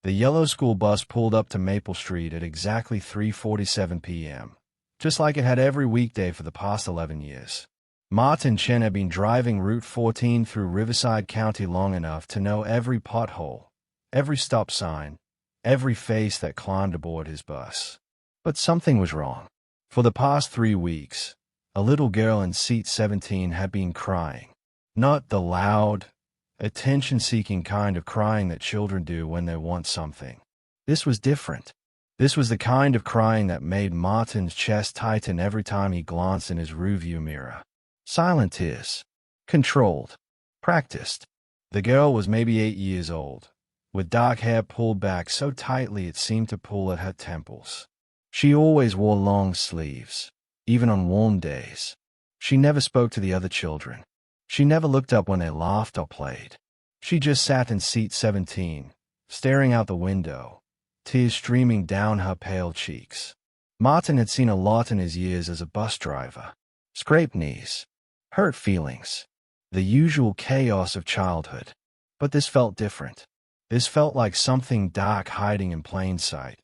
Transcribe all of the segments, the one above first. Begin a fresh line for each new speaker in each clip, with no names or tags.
The yellow school bus pulled up to Maple Street at exactly 3:47 p.m., just like it had every weekday for the past 11 years. Martin Chen had been driving Route 14 through Riverside County long enough to know every pothole, every stop sign, every face that climbed aboard his bus. But something was wrong. For the past 3 weeks, a little girl in seat 17 had been crying. Not the loud, attention-seeking kind of crying that children do when they want something. This was different. This was the kind of crying that made Martin's chest tighten every time he glanced in his rearview mirror. Silent tears. Controlled. Practiced. The girl was maybe 8 years old, with dark hair pulled back so tightly it seemed to pull at her temples. She always wore long sleeves, even on warm days. She never spoke to the other children. She never looked up when they laughed or played. She just sat in seat 17, staring out the window, tears streaming down her pale cheeks. Martin had seen a lot in his years as a bus driver. Scraped knees, hurt feelings, the usual chaos of childhood. But this felt different. This felt like something dark hiding in plain sight,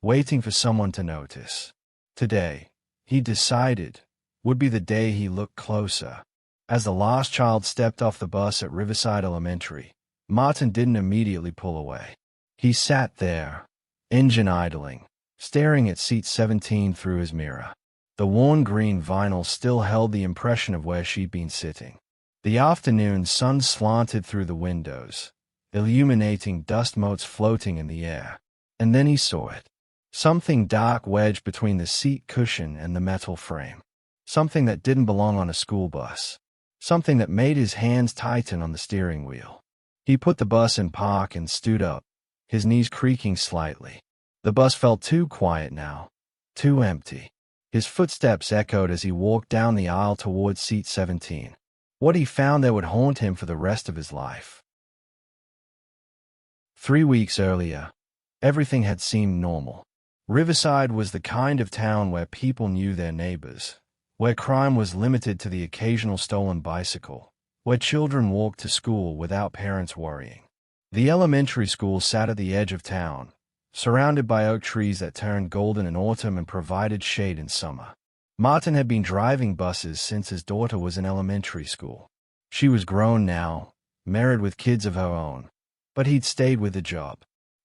waiting for someone to notice. Today, he decided, would be the day he looked closer. As the last child stepped off the bus at Riverside Elementary, Martin didn't immediately pull away. He sat there, engine idling, staring at seat 17 through his mirror. The worn green vinyl still held the impression of where she'd been sitting. The afternoon sun slanted through the windows, illuminating dust motes floating in the air. And then he saw it. Something dark wedged between the seat cushion and the metal frame. Something that didn't belong on a school bus. Something that made his hands tighten on the steering wheel. He put the bus in park and stood up, his knees creaking slightly. The bus felt too quiet now, too empty. His footsteps echoed as he walked down the aisle toward seat 17. What he found there would haunt him for the rest of his life. 3 weeks earlier, everything had seemed normal. Riverside was the kind of town where people knew their neighbors, where crime was limited to the occasional stolen bicycle, where children walked to school without parents worrying. The elementary school sat at the edge of town, surrounded by oak trees that turned golden in autumn and provided shade in summer. Martin had been driving buses since his daughter was in elementary school. She was grown now, married with kids of her own, but he'd stayed with the job.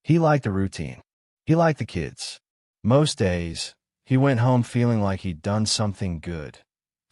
He liked the routine. He liked the kids. Most days, he went home feeling like he'd done something good,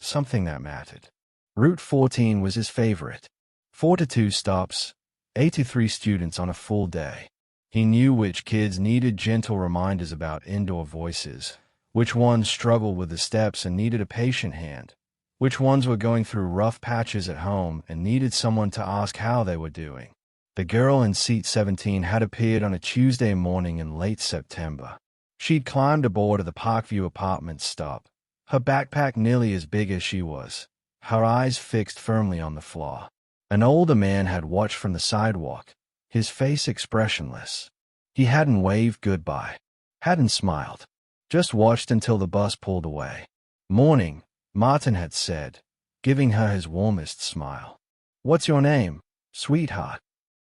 something that mattered. Route 14 was his favorite. 42 stops, 83 students on a full day. He knew which kids needed gentle reminders about indoor voices, which ones struggled with the steps and needed a patient hand, which ones were going through rough patches at home and needed someone to ask how they were doing. The girl in seat 17 had appeared on a Tuesday morning in late September. She'd climbed aboard at the Parkview Apartments stop, her backpack nearly as big as she was, her eyes fixed firmly on the floor. An older man had watched from the sidewalk, his face expressionless. He hadn't waved goodbye, hadn't smiled, just watched until the bus pulled away. "Morning," Martin had said, giving her his warmest smile. "What's your name, sweetheart?"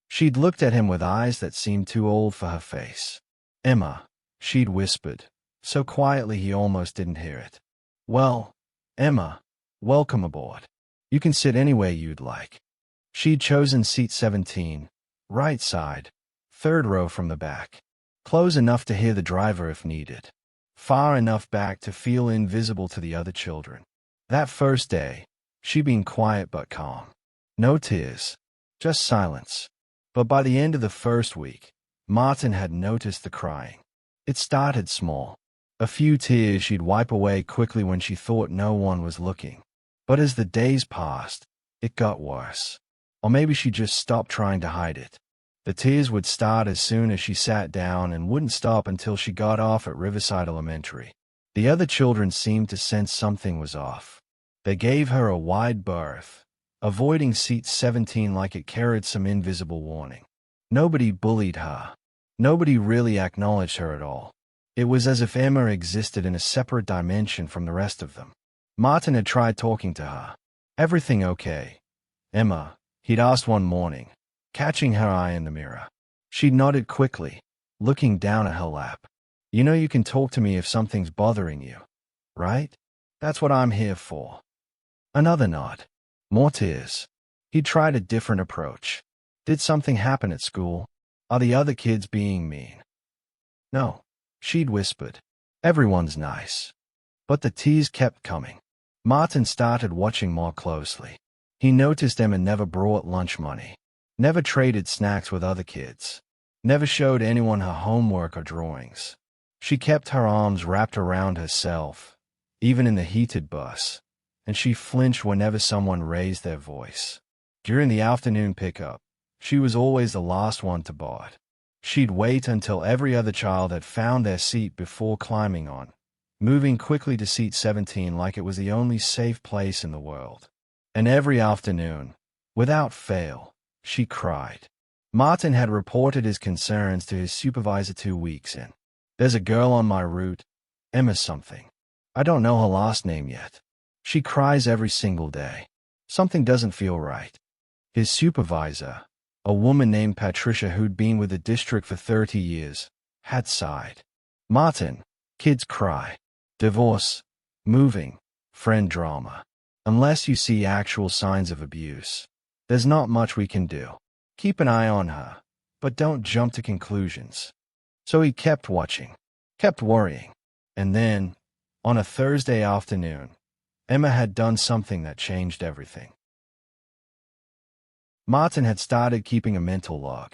She'd looked at him with eyes that seemed too old for her face. "Emma," she'd whispered, so quietly he almost didn't hear it. "Well, Emma, welcome aboard. You can sit anywhere you'd like." She'd chosen seat 17, right side, third row from the back. Close enough to hear the driver if needed. Far enough back to feel invisible to the other children. That first day, she'd been quiet but calm. No tears, just silence. But by the end of the first week, Martin had noticed the crying. It started small. A few tears she'd wipe away quickly when she thought no one was looking. But as the days passed, it got worse. Or maybe she just stopped trying to hide it. The tears would start as soon as she sat down and wouldn't stop until she got off at Riverside Elementary. The other children seemed to sense something was off. They gave her a wide berth, avoiding seat 17 like it carried some invisible warning. Nobody bullied her. Nobody really acknowledged her at all. It was as if Emma existed in a separate dimension from the rest of them. Martin had tried talking to her. "Everything okay, Emma?" he'd asked one morning, catching her eye in the mirror. She nodded quickly, looking down at her lap. You know you can talk to me if something's bothering you, right? That's what I'm here for. Another nod. More tears. He tried a different approach. Did something happen at school? Are the other kids being mean? No, she'd whispered. Everyone's nice. But the tears kept coming. Martin started watching more closely. He noticed Emma never brought lunch money, never traded snacks with other kids, never showed anyone her homework or drawings. She kept her arms wrapped around herself, even in the heated bus, and she flinched whenever someone raised their voice. During the afternoon pickup, she was always the last one to board. She'd wait until every other child had found their seat before climbing on, moving quickly to seat 17 like it was the only safe place in the world. And every afternoon, without fail, she cried. Martin had reported his concerns to his supervisor 2 weeks in. There's a girl on my route, Emma something. I don't know her last name yet. She cries every single day. Something doesn't feel right. His supervisor, a woman named Patricia who'd been with the district for 30 years, had sighed. Martin, kids cry. Divorce, moving, friend drama. Unless you see actual signs of abuse, there's not much we can do. Keep an eye on her, but don't jump to conclusions. So he kept watching, kept worrying. And then, on a Thursday afternoon, Emma had done something that changed everything. Martin had started keeping a mental log.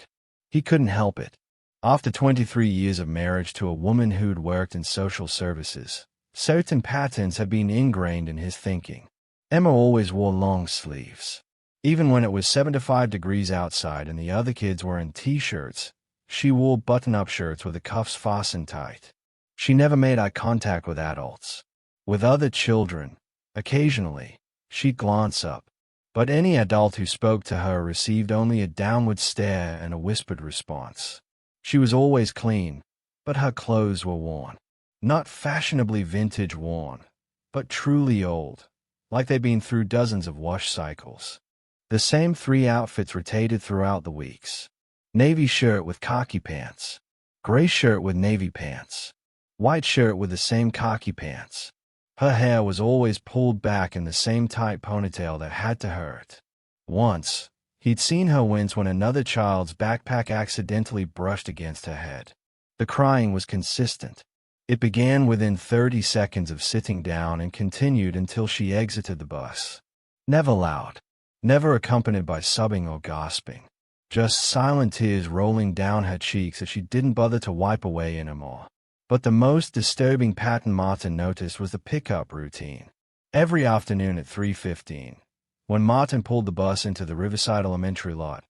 He couldn't help it. After 23 years of marriage to a woman who'd worked in social services, certain patterns had been ingrained in his thinking. Emma always wore long sleeves. Even when it was 75 degrees outside and the other kids were in t-shirts, she wore button-up shirts with the cuffs fastened tight. She never made eye contact with adults. With other children, occasionally, she'd glance up. But any adult who spoke to her received only a downward stare and a whispered response. She was always clean, but her clothes were worn. Not fashionably vintage worn, but truly old, like they'd been through dozens of wash cycles. The same 3 outfits rotated throughout the weeks. Navy shirt with khaki pants, gray shirt with navy pants, white shirt with the same khaki pants. Her hair was always pulled back in the same tight ponytail that had to hurt. Once, he'd seen her wince when another child's backpack accidentally brushed against her head. The crying was consistent. It began within 30 seconds of sitting down and continued until she exited the bus. Never loud, never accompanied by sobbing or gasping. Just silent tears rolling down her cheeks as she didn't bother to wipe away anymore. But the most disturbing pattern Martin noticed was the pickup routine. Every afternoon at 3:15, when Martin pulled the bus into the Riverside Elementary lot,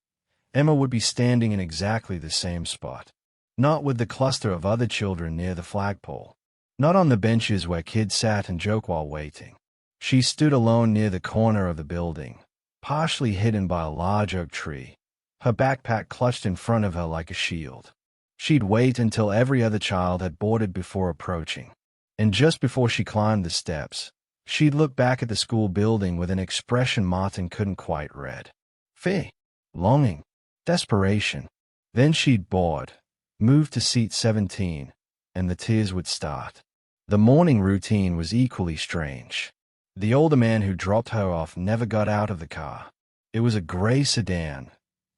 Emma would be standing in exactly the same spot. Not with the cluster of other children near the flagpole. Not on the benches where kids sat and joked while waiting. She stood alone near the corner of the building, partially hidden by a large oak tree, her backpack clutched in front of her like a shield. She'd wait until every other child had boarded before approaching. And just before she climbed the steps, she'd look back at the school building with an expression Martin couldn't quite read. Fear, longing, desperation. Then she'd board, move to seat 17, and the tears would start. The morning routine was equally strange. The older man who dropped her off never got out of the car. It was a gray sedan,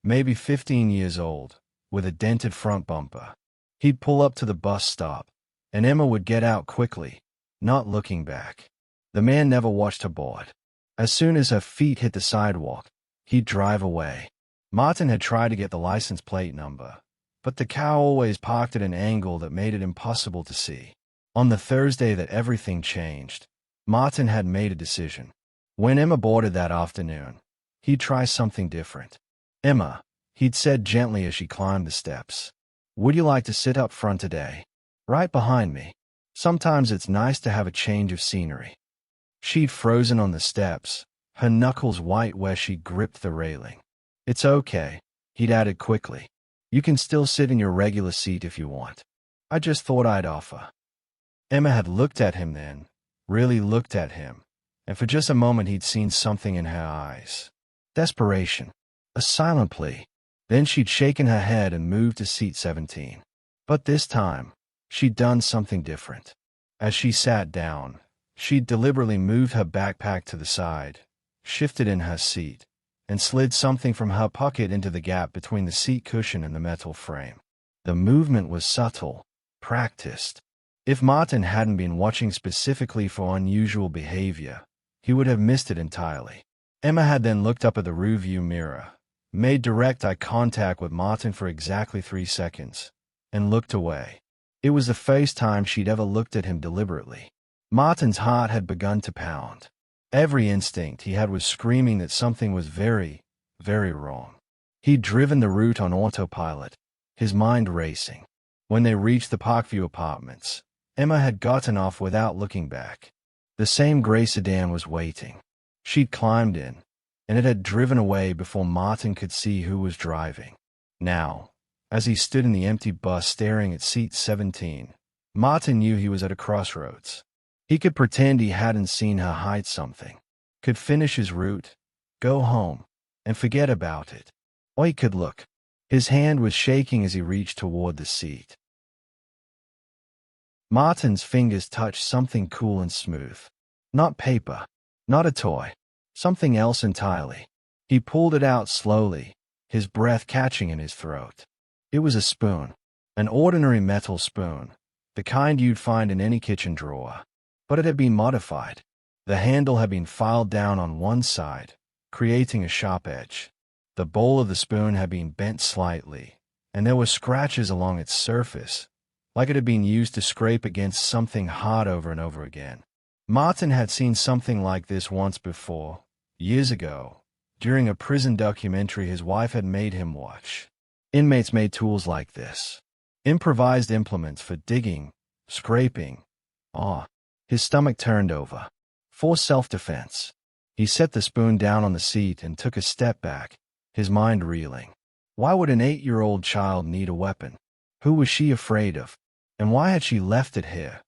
maybe 15 years old, with a dented front bumper. He'd pull up to the bus stop, and Emma would get out quickly, not looking back. The man never watched her board. As soon as her feet hit the sidewalk, he'd drive away. Martin had tried to get the license plate number, but the car always parked at an angle that made it impossible to see. On the Thursday that everything changed, Martin had made a decision. When Emma boarded that afternoon, he'd try something different. Emma, he'd said gently as she climbed the steps, would you like to sit up front today? Right behind me. Sometimes it's nice to have a change of scenery. She'd frozen on the steps, her knuckles white where she gripped the railing. It's okay, he'd added quickly. You can still sit in your regular seat if you want. I just thought I'd offer. Emma had looked at him then, really looked at him, and for just a moment he'd seen something in her eyes. Desperation. A silent plea. Then she'd shaken her head and moved to seat 17. But this time, she'd done something different. As she sat down, she'd deliberately moved her backpack to the side, shifted in her seat, and slid something from her pocket into the gap between the seat cushion and the metal frame. The movement was subtle, practiced. If Martin hadn't been watching specifically for unusual behavior, he would have missed it entirely. Emma had then looked up at the rearview mirror, made direct eye contact with Martin for exactly 3 seconds, and looked away. It was the first time she'd ever looked at him deliberately. Martin's heart had begun to pound. Every instinct he had was screaming that something was very, very wrong. He'd driven the route on autopilot, his mind racing. When they reached the Parkview apartments, Emma had gotten off without looking back. The same gray sedan was waiting. She'd climbed in, and it had driven away before Martin could see who was driving. Now, as he stood in the empty bus staring at seat 17, Martin knew he was at a crossroads. He could pretend he hadn't seen her hide something, could finish his route, go home, and forget about it. Or he could look. His hand was shaking as he reached toward the seat. Martin's fingers touched something cool and smooth. Not paper, not a toy, something else entirely. He pulled it out slowly, his breath catching in his throat. It was a spoon, an ordinary metal spoon, the kind you'd find in any kitchen drawer. But it had been modified. The handle had been filed down on one side, creating a sharp edge. The bowl of the spoon had been bent slightly, and there were scratches along its surface, like it had been used to scrape against something hard over and over again. Martin had seen something like this once before, years ago, during a prison documentary his wife had made him watch. Inmates made tools like this. Improvised implements for digging, scraping. His stomach turned over. For self-defense. He set the spoon down on the seat and took a step back, his mind reeling. Why would an 8-year-old child need a weapon? Who was she afraid of? And why had she left it here,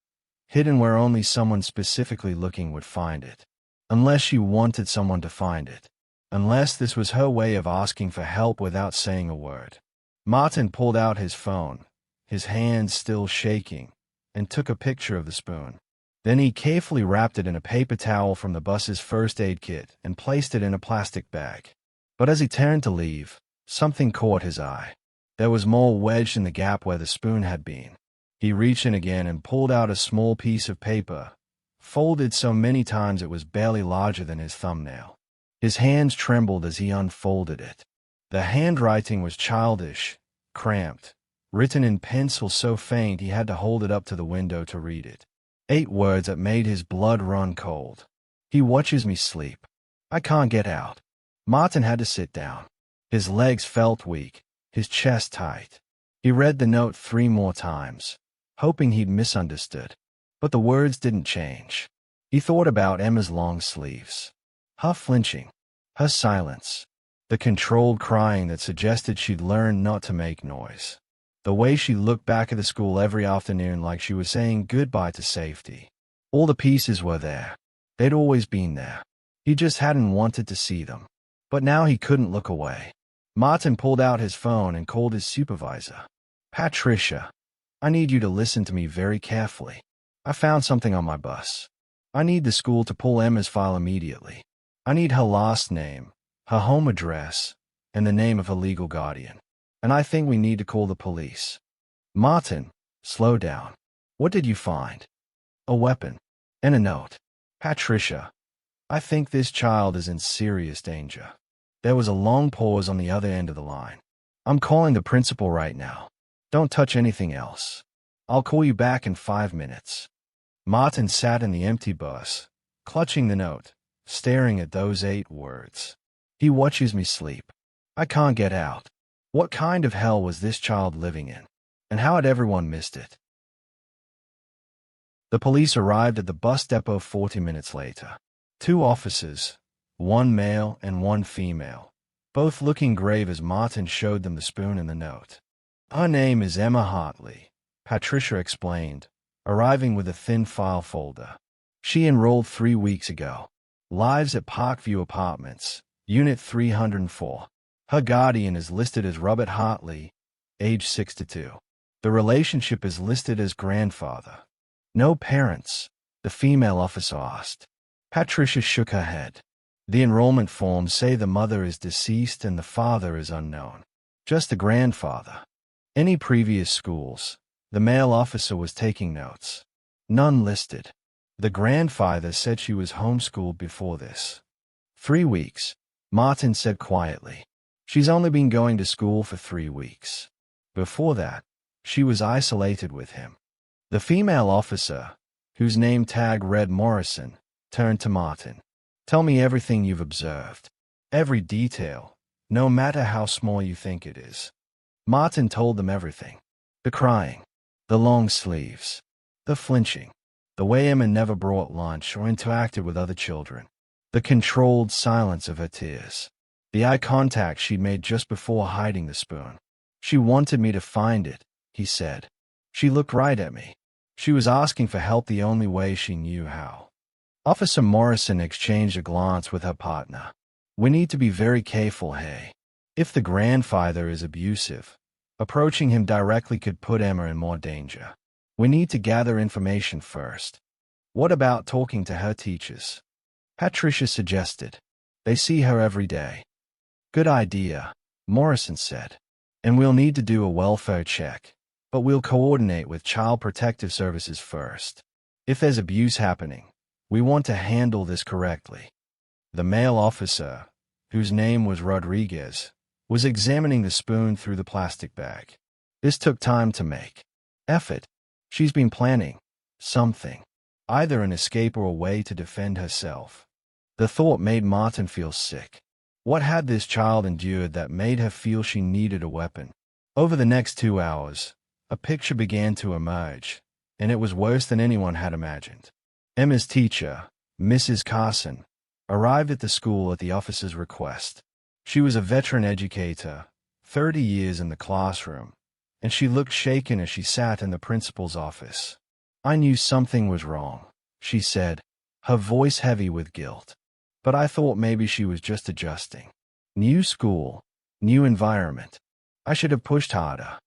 hidden where only someone specifically looking would find it? Unless she wanted someone to find it. Unless this was her way of asking for help without saying a word. Martin pulled out his phone, his hands still shaking, and took a picture of the spoon. Then he carefully wrapped it in a paper towel from the bus's first aid kit and placed it in a plastic bag. But as he turned to leave, something caught his eye. There was more wedged in the gap where the spoon had been. He reached in again and pulled out a small piece of paper, folded so many times it was barely larger than his thumbnail. His hands trembled as he unfolded it. The handwriting was childish, cramped, written in pencil so faint he had to hold it up to the window to read it. 8 words that made his blood run cold. He watches me sleep. I can't get out. Martin had to sit down. His legs felt weak, his chest tight. He read the note 3 more times, hoping he'd misunderstood. But the words didn't change. He thought about Emma's long sleeves. Her flinching. Her silence. The controlled crying that suggested she'd learned not to make noise. The way she looked back at the school every afternoon like she was saying goodbye to safety. All the pieces were there. They'd always been there. He just hadn't wanted to see them. But now he couldn't look away. Martin pulled out his phone and called his supervisor. Patricia, I need you to listen to me very carefully. I found something on my bus. I need the school to pull Emma's file immediately. I need her last name, her home address, and the name of her legal guardian. And I think we need to call the police. Martin, slow down. What did you find? A weapon. And a note. Patricia, I think this child is in serious danger. There was a long pause on the other end of the line. I'm calling the principal right now. Don't touch anything else. I'll call you back in 5 minutes. Martin sat in the empty bus, clutching the note, staring at those 8 words. He watches me sleep. I can't get out. What kind of hell was this child living in? And how had everyone missed it? The police arrived at the bus depot 40 minutes later. 2 officers, 1 male and 1 female, both looking grave as Martin showed them the spoon and the note. Her name is Emma Hartley, Patricia explained, arriving with a thin file folder. She enrolled 3 weeks ago. Lives at Parkview Apartments, Unit 304. Her guardian is listed as Robert Hartley, age 62. The relationship is listed as grandfather. No parents, the female officer asked. Patricia shook her head. The enrollment forms say the mother is deceased and the father is unknown. Just the grandfather. Any previous schools? The male officer was taking notes. None listed. The grandfather said she was homeschooled before this. 3 weeks, Martin said quietly. She's only been going to school for 3 weeks. Before that, she was isolated with him. The female officer, whose name tag read Morrison, turned to Martin. Tell me everything you've observed. Every detail, no matter how small you think it is. Martin told them everything. The crying, the long sleeves, the flinching, the way Emma never brought lunch or interacted with other children, the controlled silence of her tears, the eye contact she made just before hiding the spoon. She wanted me to find it, he said. She looked right at me. She was asking for help the only way she knew how. Officer Morrison exchanged a glance with her partner. We need to be very careful, hey. If the grandfather is abusive, approaching him directly could put Emma in more danger. We need to gather information first. What about talking to her teachers? Patricia suggested. They see her every day. Good idea, Morrison said. And we'll need to do a welfare check. But we'll coordinate with Child Protective Services first. If there's abuse happening, we want to handle this correctly. The male officer, whose name was Rodriguez, was examining the spoon through the plastic bag. This took time to make. Effort. She's been planning something, either an escape or a way to defend herself. The thought made Martin feel sick. What had this child endured that made her feel she needed a weapon? Over the next 2 hours, a picture began to emerge, and it was worse than anyone had imagined. Emma's teacher, Mrs. Carson, arrived at the school at the officer's request. She was a veteran educator, 30 years in the classroom, and she looked shaken as she sat in the principal's office. I knew something was wrong, she said, her voice heavy with guilt. But I thought maybe she was just adjusting. New school, new environment. I should have pushed harder.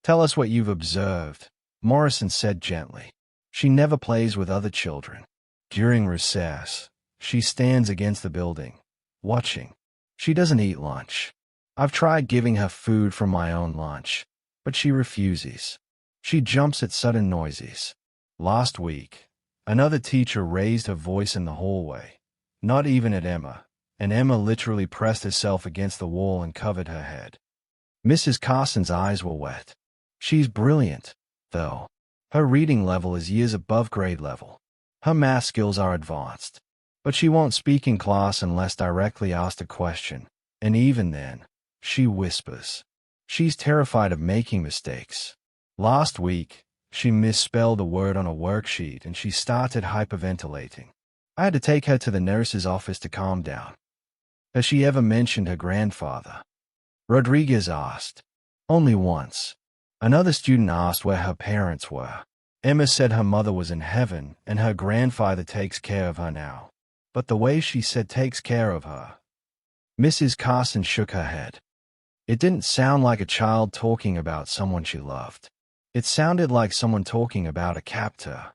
Tell us what you've observed, Morrison said gently. She never plays with other children. During recess, she stands against the building, watching. She doesn't eat lunch. I've tried giving her food from my own lunch, but she refuses. She jumps at sudden noises. Last week, another teacher raised her voice in the hallway, not even at Emma, and Emma literally pressed herself against the wall and covered her head. Mrs. Carson's eyes were wet. She's brilliant, though. Her reading level is years above grade level. Her math skills are advanced. But she won't speak in class unless directly asked a question, and even then, she whispers. She's terrified of making mistakes. Last week, she misspelled a word on a worksheet and she started hyperventilating. I had to take her to the nurse's office to calm down. Has she ever mentioned her grandfather? Rodriguez asked. Only once. Another student asked where her parents were. Emma said her mother was in heaven and her grandfather takes care of her now. But the way she said takes care of her. Mrs. Carson shook her head. It didn't sound like a child talking about someone she loved. It sounded like someone talking about a captor.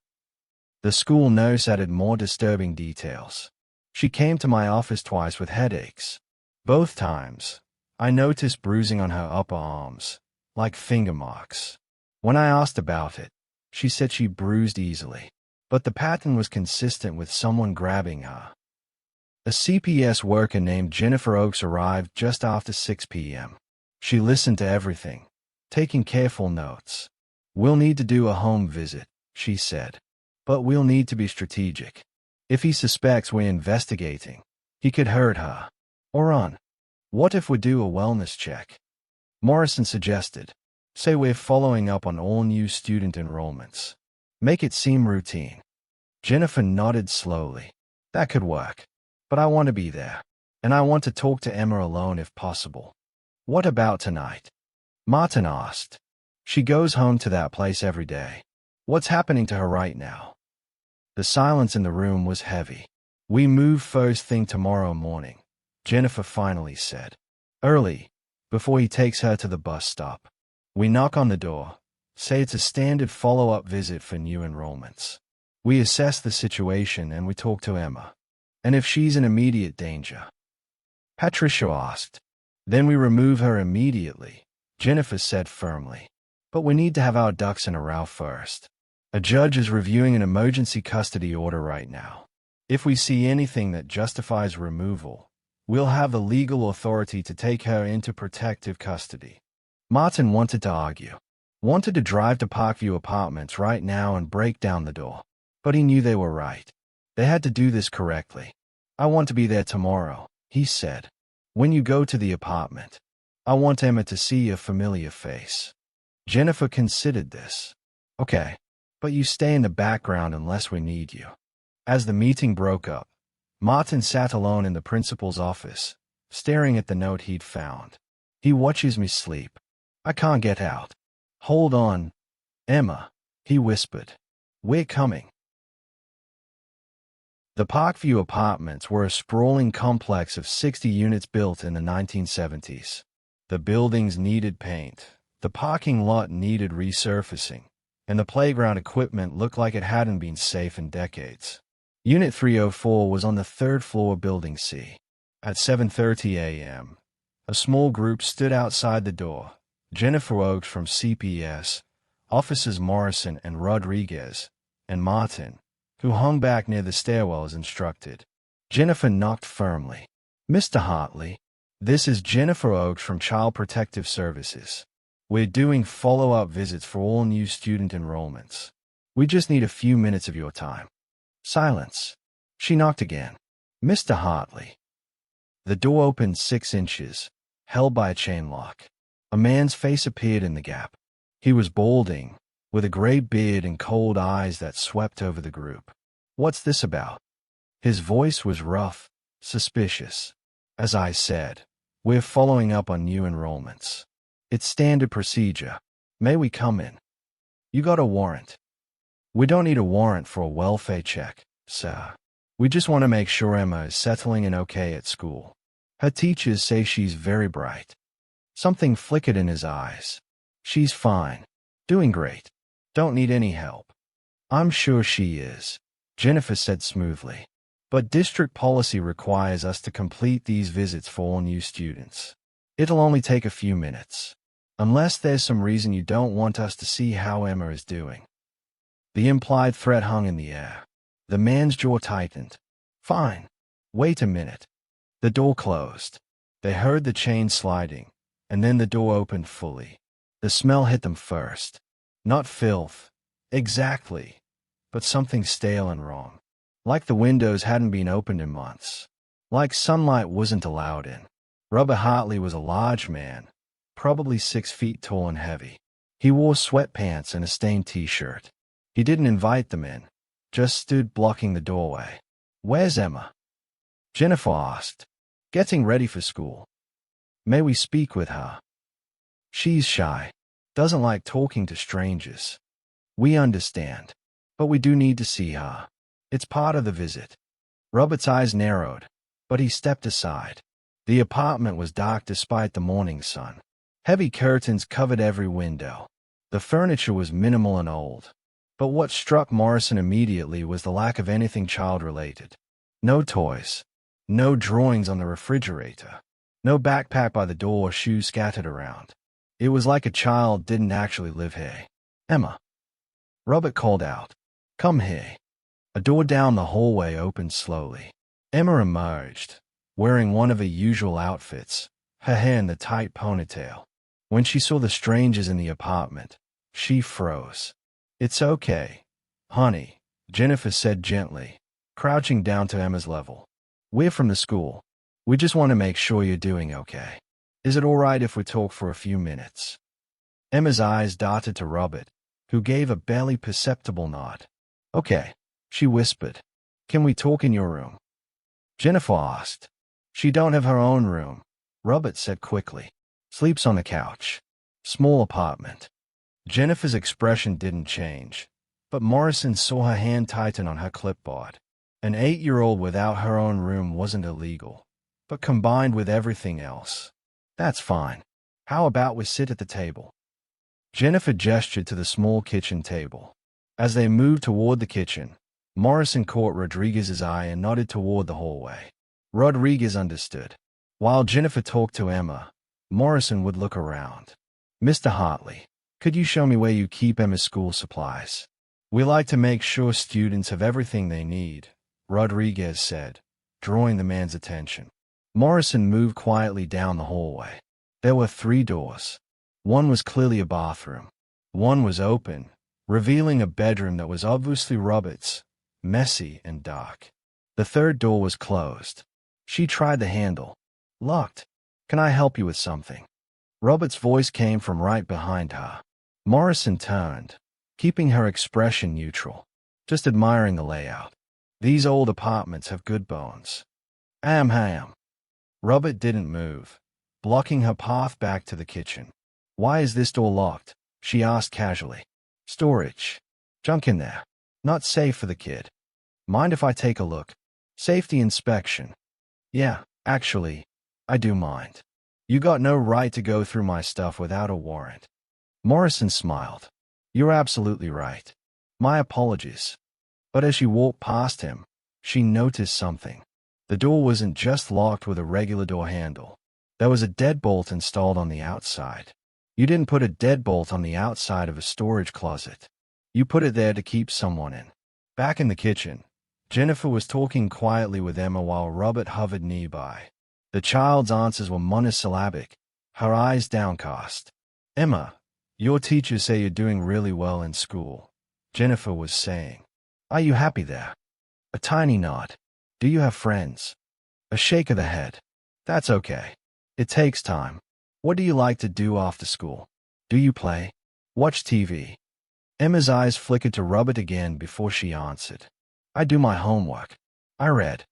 The school nurse added more disturbing details. She came to my office twice with headaches. Both times, I noticed bruising on her upper arms, like finger marks. When I asked about it, she said she bruised easily. But the pattern was consistent with someone grabbing her. A CPS worker named Jennifer Oakes arrived just after 6 p.m. She listened to everything, taking careful notes. We'll need to do a home visit, she said. But we'll need to be strategic. If he suspects we're investigating, he could hurt her. Or run. What if we do a wellness check? Morrison suggested. Say we're following up on all new student enrollments. Make it seem routine. Jennifer nodded slowly. That could work. But I want to be there. And I want to talk to Emma alone if possible. What about tonight? Martin asked. She goes home to that place every day. What's happening to her right now? The silence in the room was heavy. We move first thing tomorrow morning, Jennifer finally said. Early, before he takes her to the bus stop. We knock on the door. Say it's a standard follow-up visit for new enrollments. We assess the situation and we talk to Emma. And if she's in immediate danger, Patricia asked. Then we remove her immediately, Jennifer said firmly. But we need to have our ducks in a row first. A judge is reviewing an emergency custody order right now. If we see anything that justifies removal, we'll have the legal authority to take her into protective custody. Martin wanted to argue. Wanted to drive to Parkview Apartments right now and break down the door. But he knew they were right. They had to do this correctly. I want to be there tomorrow, he said. When you go to the apartment, I want Emma to see a familiar face. Jennifer considered this. Okay, but you stay in the background unless we need you. As the meeting broke up, Martin sat alone in the principal's office, staring at the note he'd found. He watches me sleep. I can't get out. Hold on, Emma, he whispered. We're coming. The Parkview Apartments were a sprawling complex of 60 units built in the 1970s. The buildings needed paint, the parking lot needed resurfacing, and the playground equipment looked like it hadn't been safe in decades. Unit 304 was on the third floor, Building C. At 7:30 a.m., a small group stood outside the door. Jennifer Oakes from CPS, Officers Morrison and Rodriguez, and Martin, who hung back near the stairwells, instructed. Jennifer knocked firmly. Mr. Hartley, this is Jennifer Oakes from Child Protective Services. We're doing follow-up visits for all new student enrollments. We just need a few minutes of your time. Silence. She knocked again. Mr. Hartley. The door opened 6 inches, held by a chain lock. A man's face appeared in the gap. He was balding, with a gray beard and cold eyes that swept over the group. What's this about? His voice was rough, suspicious. As I said, we're following up on new enrollments. It's standard procedure. May we come in? You got a warrant? We don't need a warrant for a welfare check, sir. We just want to make sure Emma is settling in okay at school. Her teachers say she's very bright. Something flickered in his eyes. She's fine. Doing great. Don't need any help. I'm sure she is, Jennifer said smoothly. But district policy requires us to complete these visits for all new students. It'll only take a few minutes. Unless there's some reason you don't want us to see how Emma is doing. The implied threat hung in the air. The man's jaw tightened. Fine. Wait a minute. The door closed. They heard the chain sliding, and then the door opened fully. The smell hit them first. Not filth. Exactly. But something stale and wrong. Like the windows hadn't been opened in months. Like sunlight wasn't allowed in. Robert Hartley was a large man, probably 6 feet tall and heavy. He wore sweatpants and a stained t-shirt. He didn't invite them in, just stood blocking the doorway. Where's Emma? Jennifer asked. Getting ready for school. May we speak with her? She's shy. Doesn't like talking to strangers. We understand. But we do need to see her. It's part of the visit. Robert's eyes narrowed, but he stepped aside. The apartment was dark despite the morning sun. Heavy curtains covered every window. The furniture was minimal and old. But what struck Morrison immediately was the lack of anything child-related. No toys. No drawings on the refrigerator. No backpack by the door or shoes scattered around. It was like a child didn't actually live here. Emma. Robert called out. Come here. A door down the hallway opened slowly. Emma emerged, wearing one of her usual outfits, her hair in the tight ponytail. When she saw the strangers in the apartment, she froze. It's okay, honey, Jennifer said gently, crouching down to Emma's level. We're from the school. We just want to make sure you're doing okay. Is it all right if we talk for a few minutes? Emma's eyes darted to Robert, who gave a barely perceptible nod. Okay, she whispered. Can we talk in your room? Jennifer asked. She don't have her own room, Robert said quickly. Sleeps on the couch. Small apartment. Jennifer's expression didn't change, but Morrison saw her hand tighten on her clipboard. An 8-year-old without her own room wasn't illegal, but combined with everything else. That's fine. How about we sit at the table? Jennifer gestured to the small kitchen table. As they moved toward the kitchen, Morrison caught Rodriguez's eye and nodded toward the hallway. Rodriguez understood. While Jennifer talked to Emma, Morrison would look around. Mr. Hartley, could you show me where you keep Emma's school supplies? We like to make sure students have everything they need, Rodriguez said, drawing the man's attention. Morrison moved quietly down the hallway. There were 3 doors. One was clearly a bathroom. One was open, revealing a bedroom that was obviously Robert's, messy and dark. The 3rd door was closed. She tried the handle. Locked. Can I help you with something? Robert's voice came from right behind her. Morrison turned, keeping her expression neutral, just admiring the layout. These old apartments have good bones. Ham. Robert didn't move, blocking her path back to the kitchen. Why is this door locked? She asked casually. Storage. Junk in there. Not safe for the kid. Mind if I take a look? Safety inspection. Yeah, actually, I do mind. You got no right to go through my stuff without a warrant. Morrison smiled. You're absolutely right. My apologies. But as she walked past him, she noticed something. The door wasn't just locked with a regular door handle. There was a deadbolt installed on the outside. You didn't put a deadbolt on the outside of a storage closet. You put it there to keep someone in. Back in the kitchen, Jennifer was talking quietly with Emma while Robert hovered nearby. The child's answers were monosyllabic, her eyes downcast. Emma, your teachers say you're doing really well in school, Jennifer was saying. Are you happy there? A tiny nod. Do you have friends? A shake of the head. That's okay. It takes time. What do you like to do after school? Do you play? Watch TV? Emma's eyes flickered to Robert again before she answered. I do my homework. I read.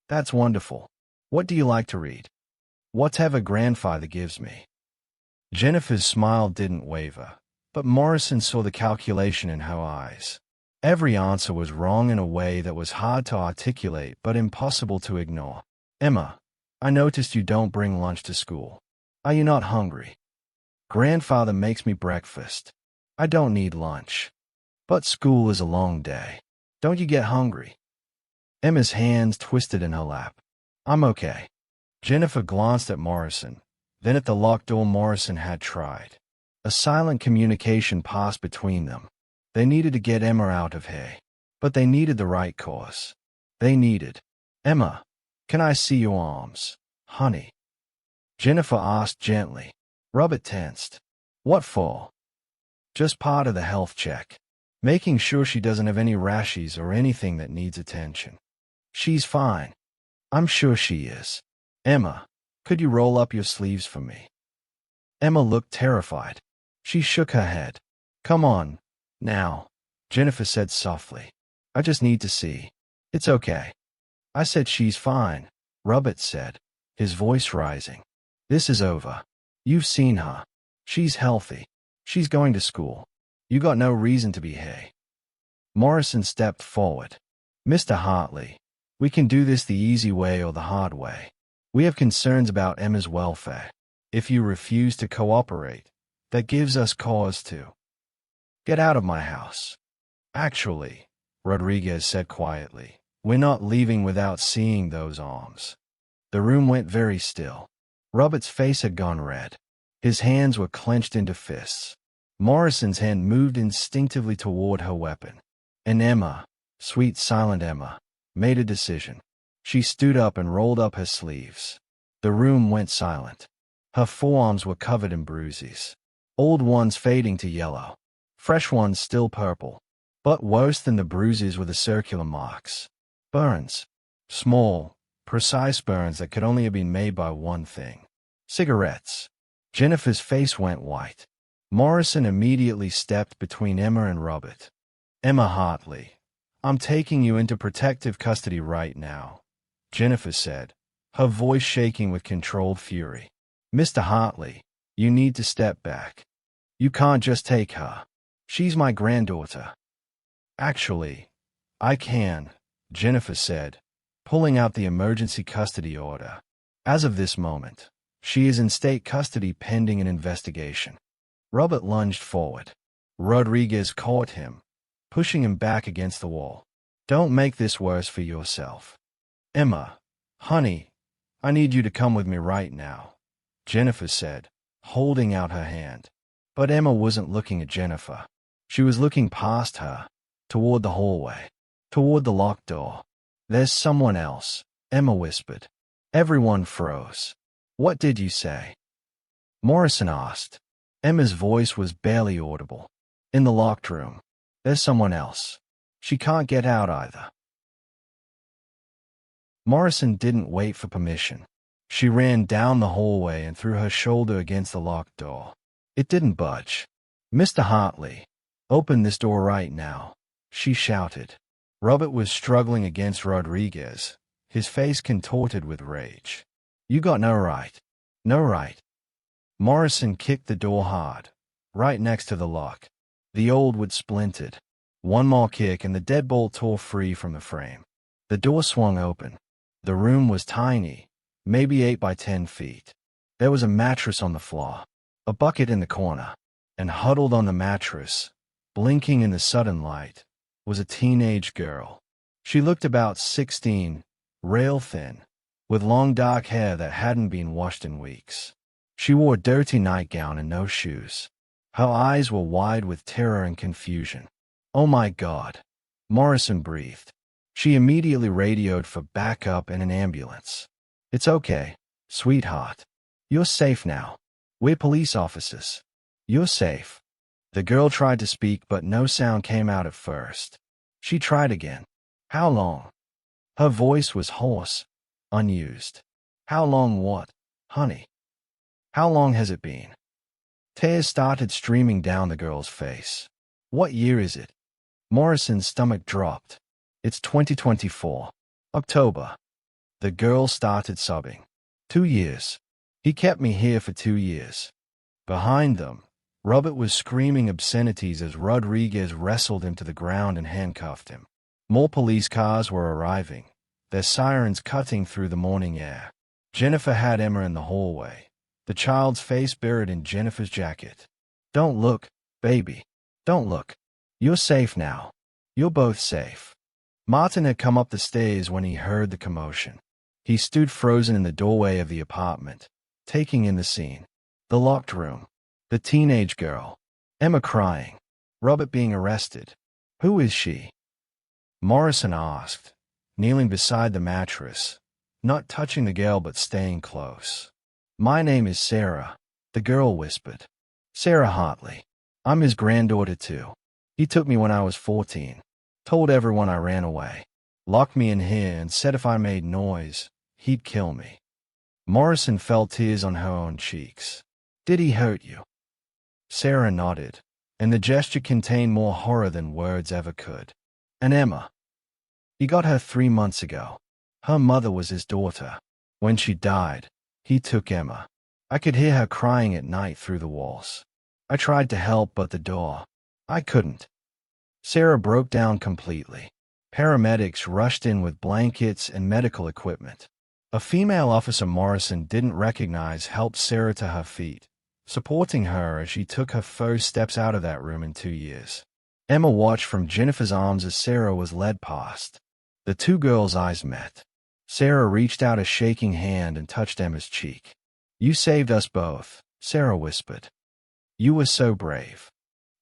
That's wonderful. What do you like to read? Whatever grandfather gives me. Jennifer's smile didn't waver, but Morrison saw the calculation in her eyes. Every answer was wrong in a way that was hard to articulate but impossible to ignore. Emma, I noticed you don't bring lunch to school. Are you not hungry? Grandfather makes me breakfast. I don't need lunch. But school is a long day. Don't you get hungry? Emma's hands twisted in her lap. I'm okay. Jennifer glanced at Morrison, then at the locked door Morrison had tried. A silent communication passed between them. They needed to get Emma out of here, but they needed the right course. They needed, Emma, can I see your arms, honey? Jennifer asked gently. Robert tensed. What for? Just part of the health check. Making sure she doesn't have any rashes or anything that needs attention. She's fine. I'm sure she is. Emma, could you roll up your sleeves for me? Emma looked terrified. She shook her head. Come on, now, Jennifer said softly. I just need to see. It's okay. I said she's fine, Robert said, his voice rising. This is over. You've seen her. She's healthy. She's going to school. You got no reason to be here. Morrison stepped forward. Mr. Hartley, we can do this the easy way or the hard way. We have concerns about Emma's welfare. If you refuse to cooperate, that gives us cause to. Get out of my house. Actually, Rodriguez said quietly, we're not leaving without seeing those arms. The room went very still. Robert's face had gone red. His hands were clenched into fists. Morrison's hand moved instinctively toward her weapon. And Emma, sweet silent Emma, made a decision. She stood up and rolled up her sleeves. The room went silent. Her forearms were covered in bruises. Old ones fading to yellow. Fresh ones still purple. But worse than the bruises were the circular marks. Burns. Small, precise burns that could only have been made by one thing. Cigarettes. Jennifer's face went white. Morrison immediately stepped between Emma and Robert. Emma Hartley, I'm taking you into protective custody right now, Jennifer said, her voice shaking with controlled fury. Mr. Hartley, you need to step back. You can't just take her. She's my granddaughter. Actually, I can, Jennifer said, pulling out the emergency custody order. As of this moment, she is in state custody pending an investigation. Robert lunged forward. Rodriguez caught him, pushing him back against the wall. Don't make this worse for yourself. Emma, honey, I need you to come with me right now, Jennifer said, holding out her hand. But Emma wasn't looking at Jennifer. She was looking past her, toward the hallway, toward the locked door. There's someone else, Emma whispered. Everyone froze. What did you say? Morrison asked. Emma's voice was barely audible. In the locked room. There's someone else. She can't get out either. Morrison didn't wait for permission. She ran down the hallway and threw her shoulder against the locked door. It didn't budge. Mr. Hartley, open this door right now, she shouted. Robert was struggling against Rodriguez, his face contorted with rage. You got no right. No right. Morrison kicked the door hard, right next to the lock. The old wood splintered. One more kick and the deadbolt tore free from the frame. The door swung open. The room was tiny, maybe 8 by 10 feet. There was a mattress on the floor, a bucket in the corner, and huddled on the mattress, blinking in the sudden light, was a teenage girl. She looked about 16, rail thin, with long dark hair that hadn't been washed in weeks. She wore a dirty nightgown and no shoes. Her eyes were wide with terror and confusion. Oh my God, Morrison breathed. She immediately radioed for backup and an ambulance. It's okay, sweetheart. You're safe now. We're police officers. You're safe. The girl tried to speak, but no sound came out at first. She tried again. How long? Her voice was hoarse, unused. How long what, honey? How long has it been? Tears started streaming down the girl's face. What year is it? Morrison's stomach dropped. It's 2024. October. The girl started sobbing. 2 years. He kept me here for 2 years. Behind them, Robert was screaming obscenities as Rodriguez wrestled him to the ground and handcuffed him. More police cars were arriving, their sirens cutting through the morning air. Jennifer had Emma in the hallway, the child's face buried in Jennifer's jacket. Don't look, baby. Don't look. You're safe now. You're both safe. Martin had come up the stairs when he heard the commotion. He stood frozen in the doorway of the apartment, taking in the scene. The locked room. The teenage girl. Emma crying. Robert being arrested. Who is she? Morrison asked, kneeling beside the mattress, not touching the girl but staying close. My name is Sarah, the girl whispered. Sarah Hartley. I'm his granddaughter too. He took me when I was 14. Told everyone I ran away. Locked me in here and said if I made noise, he'd kill me. Morrison felt tears on her own cheeks. Did he hurt you? Sarah nodded, and the gesture contained more horror than words ever could. And Emma? He got her 3 months ago. Her mother was his daughter. When she died, he took Emma. I could hear her crying at night through the walls. I tried to help, but the door. I couldn't. Sarah broke down completely. Paramedics rushed in with blankets and medical equipment. A female officer Morrison didn't recognize helped Sarah to her feet, supporting her as she took her first steps out of that room in 2 years. Emma watched from Jennifer's arms as Sarah was led past. The two girls' eyes met. Sarah reached out a shaking hand and touched Emma's cheek. You saved us both, Sarah whispered. You were so brave.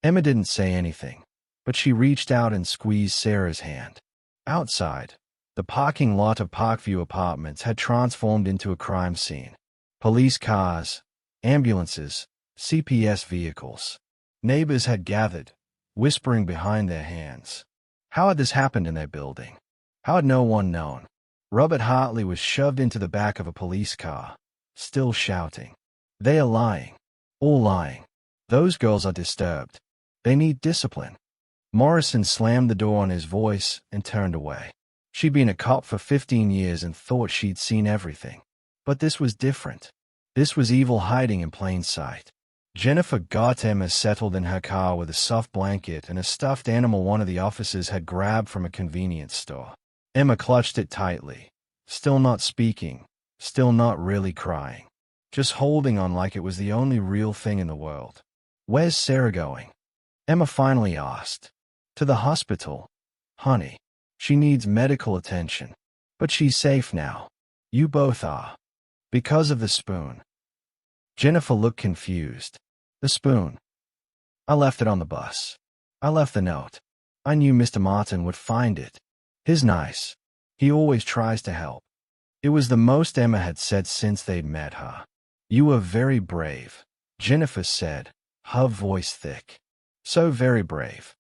Emma didn't say anything, but she reached out and squeezed Sarah's hand. Outside, the parking lot of Parkview Apartments had transformed into a crime scene. Police cars, ambulances, CPS vehicles. Neighbors had gathered, whispering behind their hands. How had this happened in their building? How had no one known? Robert Hartley was shoved into the back of a police car, still shouting. They are lying. All lying. Those girls are disturbed. They need discipline. Morrison slammed the door on his voice and turned away. She'd been a cop for 15 years and thought she'd seen everything. But this was different. This was evil hiding in plain sight. Jennifer got Emma settled in her car with a soft blanket and a stuffed animal one of the officers had grabbed from a convenience store. Emma clutched it tightly, still not speaking, still not really crying, just holding on like it was the only real thing in the world. "Where's Sarah going?" Emma finally asked. "To the hospital, honey. She needs medical attention. But she's safe now. You both are. Because of the spoon." Jennifer looked confused. "The spoon? I left it on the bus. I left the note. I knew Mr. Martin would find it. He's nice. He always tries to help." It was the most Emma had said since they'd met her. "You were very brave," Jennifer said, her voice thick. "So very brave.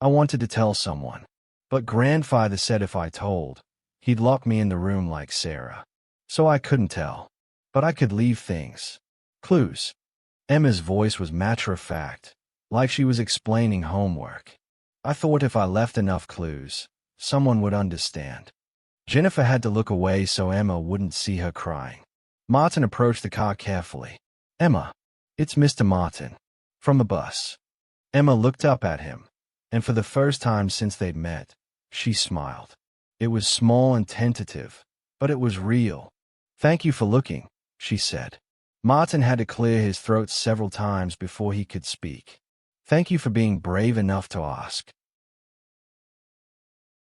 I wanted to tell someone. But grandfather said if I told, he'd lock me in the room like Sarah. So I couldn't tell. But I could leave things. Clues." Emma's voice was matter-of-fact, like she was explaining homework. "I thought if I left enough clues, someone would understand." Jennifer had to look away so Emma wouldn't see her crying. Martin approached the car carefully. "Emma, it's Mr. Martin. From the bus." Emma looked up at him, and for the first time since they'd met, she smiled. It was small and tentative, but it was real. "Thank you for looking," she said. Martin had to clear his throat several times before he could speak. "Thank you for being brave enough to ask."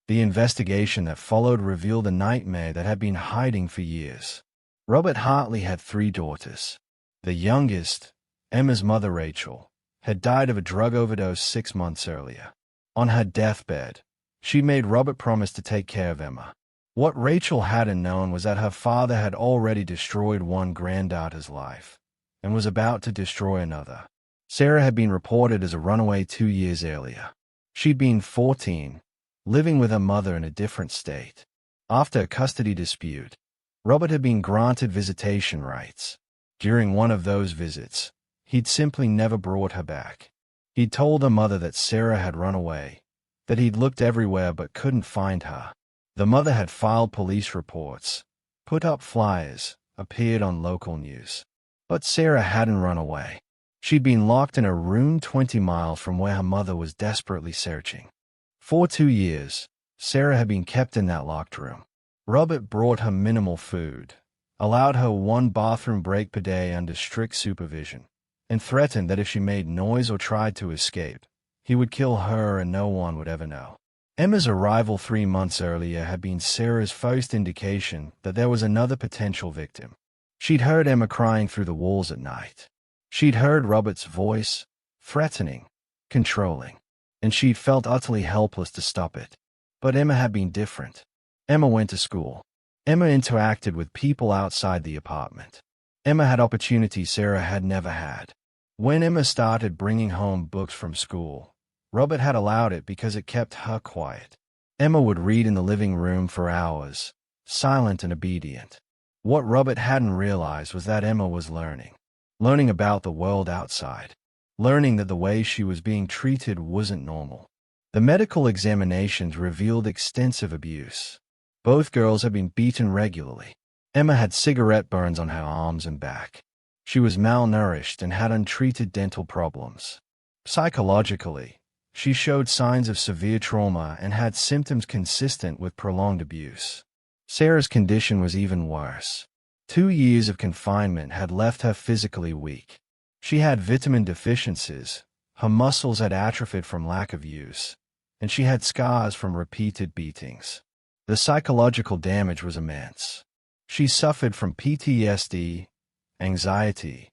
The investigation that followed revealed a nightmare that had been hiding for years. Robert Hartley had 3 daughters. The youngest, Emma's mother Rachel, had died of a drug overdose 6 months earlier. On her deathbed, she made Robert promise to take care of Emma. What Rachel hadn't known was that her father had already destroyed one granddaughter's life and was about to destroy another. Sarah had been reported as a runaway 2 years earlier. She'd been 14, living with her mother in a different state. After a custody dispute, Robert had been granted visitation rights. During one of those visits, he'd simply never brought her back. He'd told her mother that Sarah had run away, that he'd looked everywhere but couldn't find her. The mother had filed police reports, put up flyers, appeared on local news. But Sarah hadn't run away. She'd been locked in a room 20 miles from where her mother was desperately searching. For 2 years, Sarah had been kept in that locked room. Robert brought her minimal food, allowed her 1 bathroom break per day under strict supervision, and threatened that if she made noise or tried to escape, he would kill her and no one would ever know. Emma's arrival 3 months earlier had been Sarah's first indication that there was another potential victim. She'd heard Emma crying through the walls at night. She'd heard Robert's voice, threatening, controlling, and she'd felt utterly helpless to stop it. But Emma had been different. Emma went to school. Emma interacted with people outside the apartment. Emma had opportunities Sarah had never had. When Emma started bringing home books from school, Robert had allowed it because it kept her quiet. Emma would read in the living room for hours, silent and obedient. What Robert hadn't realized was that Emma was learning about the world outside, learning that the way she was being treated wasn't normal. The medical examinations revealed extensive abuse. Both girls had been beaten regularly. Emma had cigarette burns on her arms and back. She was malnourished and had untreated dental problems. Psychologically, she showed signs of severe trauma and had symptoms consistent with prolonged abuse. Sarah's condition was even worse. 2 years of confinement had left her physically weak. She had vitamin deficiencies, her muscles had atrophied from lack of use, and she had scars from repeated beatings. The psychological damage was immense. She suffered from PTSD, anxiety,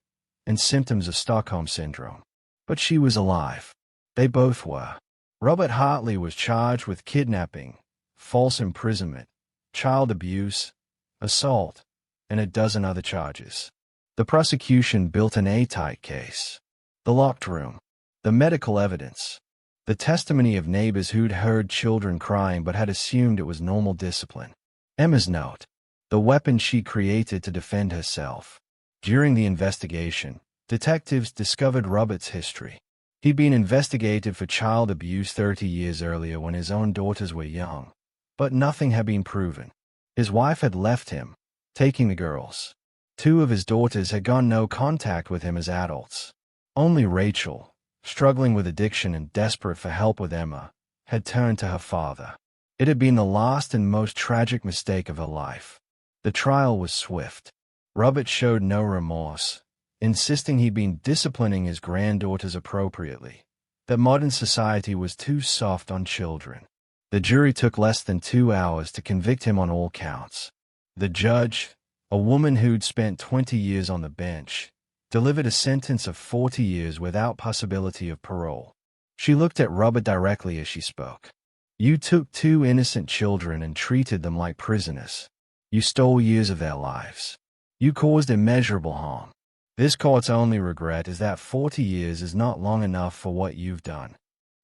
and symptoms of Stockholm Syndrome. But she was alive. They both were. Robert Hartley was charged with kidnapping, false imprisonment, child abuse, assault, and a dozen other charges. The prosecution built an airtight case. The locked room, the medical evidence, the testimony of neighbors who'd heard children crying but had assumed it was normal discipline. Emma's note, the weapon she created to defend herself. During the investigation, detectives discovered Robert's history. He'd been investigated for child abuse 30 years earlier when his own daughters were young, but nothing had been proven. His wife had left him, taking the girls. 2 of his daughters had gone no contact with him as adults. Only Rachel, struggling with addiction and desperate for help with Emma, had turned to her father. It had been the last and most tragic mistake of her life. The trial was swift. Robert showed no remorse. insisting he'd been disciplining his granddaughters appropriately, that modern society was too soft on children. The jury took less than 2 hours to convict him on all counts. The judge, a woman who'd spent 20 years on the bench, delivered a sentence of 40 years without possibility of parole. She looked at Robert directly as she spoke. You took 2 innocent children and treated them like prisoners. You stole years of their lives. You caused immeasurable harm. This court's only regret is that 40 years is not long enough for what you've done.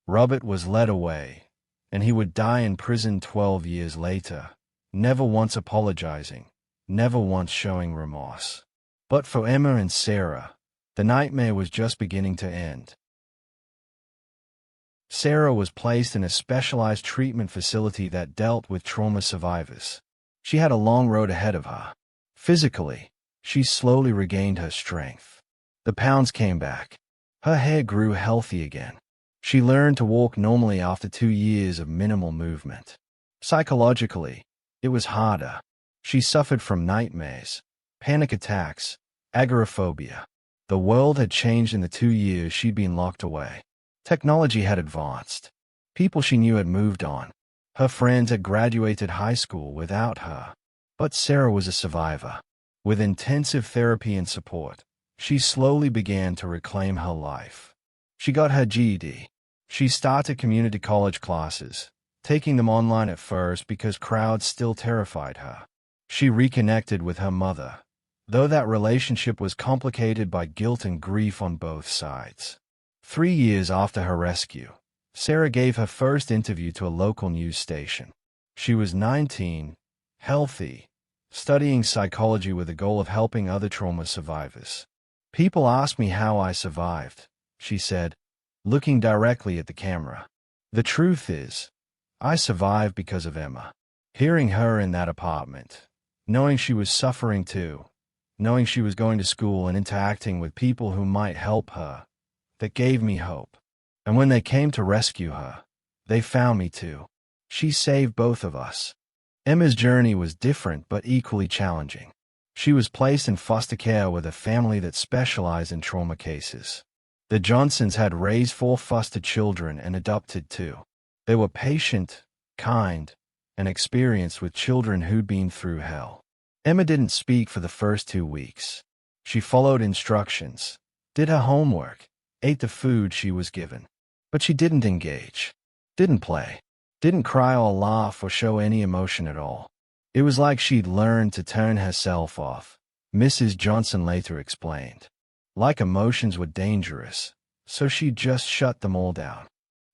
Robert was led away, and he would die in prison 12 years later, never once apologizing, never once showing remorse. But for Emma and Sarah, the nightmare was just beginning to end. Sarah was placed in a specialized treatment facility that dealt with trauma survivors. She had a long road ahead of her. Physically, she slowly regained her strength. The pounds came back. Her hair grew healthy again. She learned to walk normally after 2 years of minimal movement. Psychologically, it was harder. She suffered from nightmares, panic attacks, agoraphobia. The world had changed in the 2 years she'd been locked away. Technology had advanced. People she knew had moved on. Her friends had graduated high school without her. But Sarah was a survivor. With intensive therapy and support, she slowly began to reclaim her life. She got her GED. She started community college classes, taking them online at first because crowds still terrified her. She reconnected with her mother, though that relationship was complicated by guilt and grief on both sides. 3 years after her rescue, Sarah gave her first interview to a local news station. She was 19, healthy, studying psychology with the goal of helping other trauma survivors. People ask me how I survived, she said, looking directly at the camera. The truth is, I survived because of Emma. Hearing her in that apartment, knowing she was suffering too, knowing she was going to school and interacting with people who might help her, that gave me hope. And when they came to rescue her, they found me too. She saved both of us. Emma's journey was different but equally challenging. She was placed in foster care with a family that specialized in trauma cases. The Johnsons had raised 4 foster children and adopted 2. They were patient, kind, and experienced with children who'd been through hell. Emma didn't speak for the first 2 weeks. She followed instructions, did her homework, ate the food she was given. But she didn't engage, didn't play, didn't cry or laugh or show any emotion at all. It was like she'd learned to turn herself off, Mrs. Johnson later explained. Like emotions were dangerous, so she just shut them all down.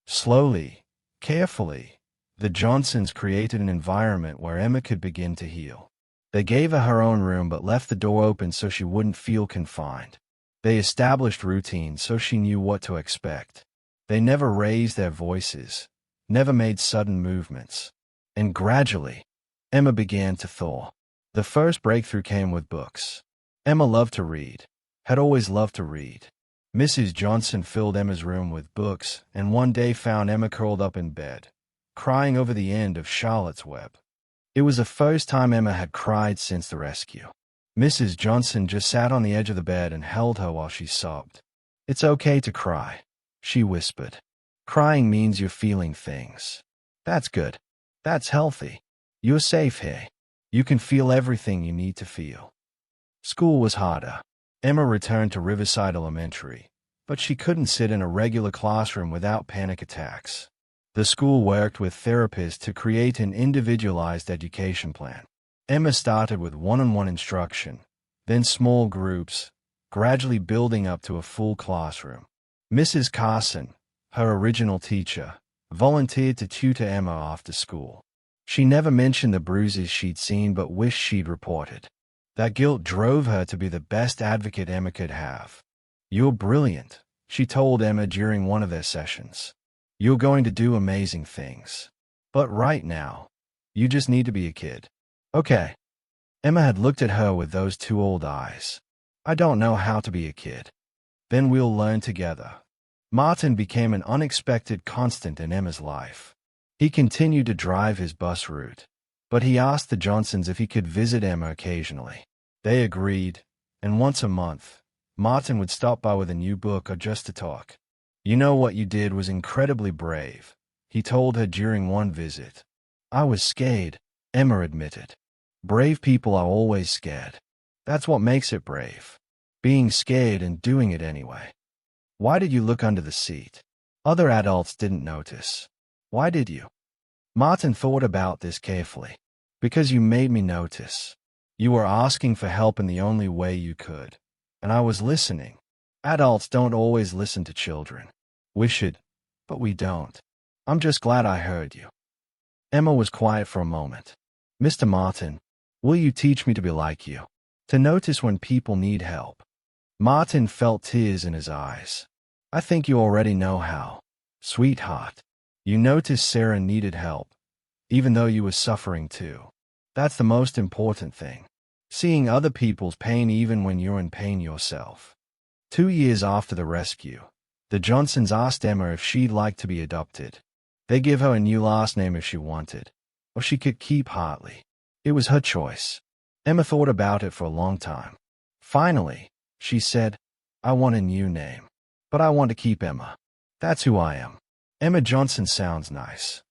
Slowly, carefully, the Johnsons created an environment where Emma could begin to heal. They gave her her own room but left the door open so she wouldn't feel confined. They established routines so she knew what to expect. They never raised their voices, never made sudden movements. And gradually, Emma began to thaw. The first breakthrough came with books. Emma loved to read, had always loved to read. Mrs. Johnson filled Emma's room with books and one day found Emma curled up in bed, crying over the end of Charlotte's Web. It was the first time Emma had cried since the rescue. Mrs. Johnson just sat on the edge of the bed and held her while she sobbed. "It's okay to cry," she whispered. "Crying means you're feeling things. That's good. That's healthy. You're safe here. You can feel everything you need to feel." School was harder. Emma returned to Riverside Elementary, but she couldn't sit in a regular classroom without panic attacks. The school worked with therapists to create an individualized education plan. Emma started with one-on-one instruction, then small groups, gradually building up to a full classroom. Mrs. Carson, her original teacher, volunteered to tutor Emma after school. She never mentioned the bruises she'd seen but wished she'd reported. That guilt drove her to be the best advocate Emma could have. "You're brilliant," she told Emma during one of their sessions. "You're going to do amazing things. But right now, you just need to be a kid." "Okay." Emma had looked at her with those 2 old eyes. "I don't know how to be a kid." "Then we'll learn together." Martin became an unexpected constant in Emma's life. He continued to drive his bus route, but he asked the Johnsons if he could visit Emma occasionally. They agreed, and once a month, Martin would stop by with a new book or just to talk. "You know what you did was incredibly brave," he told her during one visit. "I was scared," Emma admitted. "Brave people are always scared. That's what makes it brave. Being scared and doing it anyway." "Why did you look under the seat? Other adults didn't notice. Why did you?" Martin thought about this carefully. "Because you made me notice. You were asking for help in the only way you could. And I was listening. Adults don't always listen to children. We should, but we don't. I'm just glad I heard you." Emma was quiet for a moment. "Mr. Martin, will you teach me to be like you? To notice when people need help?" Martin felt tears in his eyes. "I think you already know how. Sweetheart, you noticed Sarah needed help, even though you were suffering too. That's the most important thing. Seeing other people's pain even when you're in pain yourself." 2 years after the rescue, the Johnsons asked Emma if she'd like to be adopted. They give her a new last name if she wanted, or she could keep Hartley. It was her choice. Emma thought about it for a long time. Finally, she said, "I want a new name, but I want to keep Emma. That's who I am. Emma Johnson sounds nice."